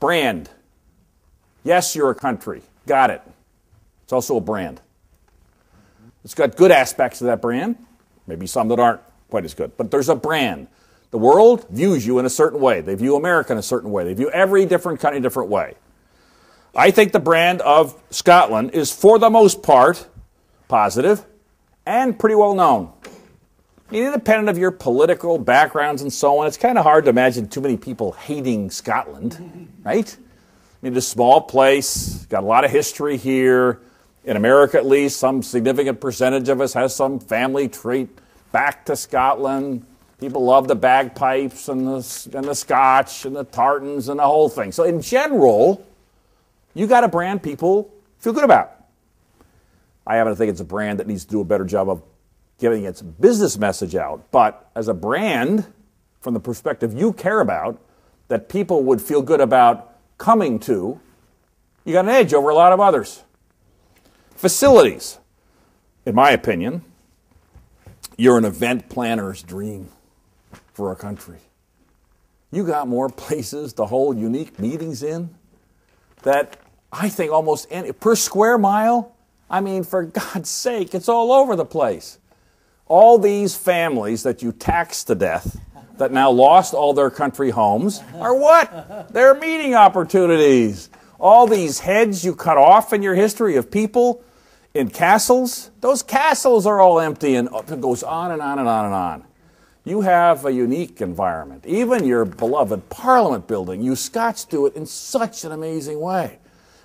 Brand. Yes, you're a country. Got it. It's also a brand. It's got good aspects of that brand, maybe some that aren't quite as good, but there's a brand. The world views you in a certain way. They view America in a certain way. They view every different country a different way. I think the brand of Scotland is, for the most part, positive and pretty well known. Independent of your political backgrounds and so on, it's kind of hard to imagine too many people hating Scotland, right? I mean, it's a small place, got a lot of history here. In America, at least, some significant percentage of us has some family trait back to Scotland. People love the bagpipes and the scotch and the tartans and the whole thing. So in general, you got a brand people feel good about. I happen to think it's a brand that needs to do a better job of getting its business message out. But as a brand, from the perspective you care about, that people would feel good about coming to, you got an edge over a lot of others. Facilities. In my opinion, you're an event planner's dream for our country. You got more places to hold unique meetings in that I think almost any, per square mile, I mean, for God's sake, it's all over the place. All these families that you tax to death that now lost all their country homes are what? They're meeting opportunities. All these heads you cut off in your history of people in castles, those castles are all empty, and it goes on and on and on and on. You have a unique environment. Even your beloved Parliament building, you Scots do it in such an amazing way.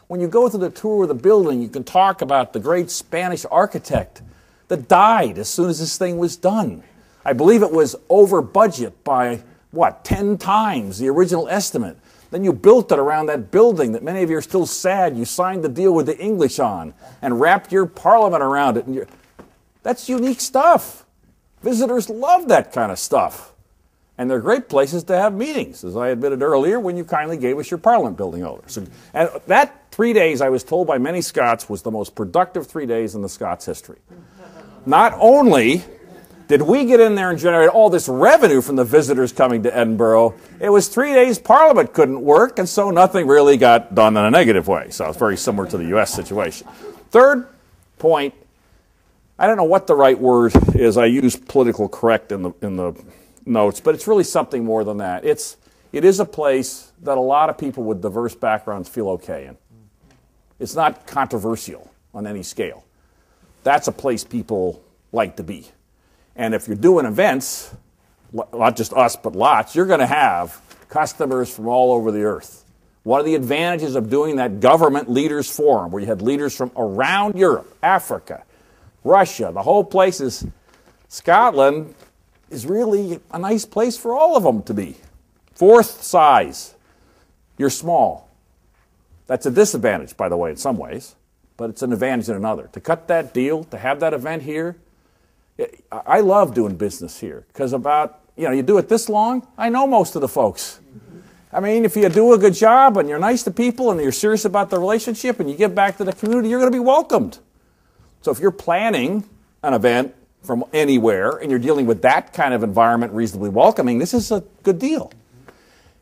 When you go through the tour of the building, you can talk about the great Spanish architect that died as soon as this thing was done. I believe it was over budget by, what, 10 times the original estimate. Then you built it around that building that many of you are still sad you signed the deal with the English on and wrapped your Parliament around it. And that's unique stuff. Visitors love that kind of stuff. And they're great places to have meetings, as I admitted earlier, when you kindly gave us your Parliament building over. So, and that 3 days, I was told by many Scots, was the most productive 3 days in the Scots' history. Not only did we get in there and generate all this revenue from the visitors coming to Edinburgh, it was 3 days Parliament couldn't work, and so nothing really got done in a negative way. So it's very similar to the U.S. situation. Third point, I don't know what the right word is. I use political correct in the notes, but it's really something more than that. It is a place that a lot of people with diverse backgrounds feel okay in. It's not controversial on any scale. That's a place people like to be. And if you're doing events, not just us, but lots, you're going to have customers from all over the earth. One of the advantages of doing that government leaders forum, where you had leaders from around Europe, Africa, Russia, the whole place is, Scotland is really a nice place for all of them to be. Fourth, size. You're small. That's a disadvantage, by the way, in some ways, but it's an advantage in another. To cut that deal, to have that event here, I love doing business here because you do it this long, I know most of the folks. I mean, if you do a good job and you're nice to people and you're serious about the relationship and you give back to the community, you're going to be welcomed. So if you're planning an event from anywhere and you're dealing with that kind of environment reasonably welcoming, this is a good deal.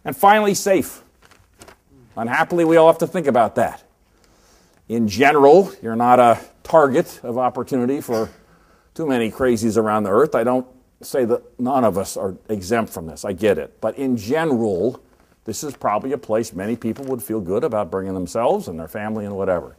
And finally, safe. Unhappily, we all have to think about that. In general, you're not a target of opportunity for too many crazies around the earth. I don't say that none of us are exempt from this. I get it. But in general, this is probably a place many people would feel good about bringing themselves and their family and whatever.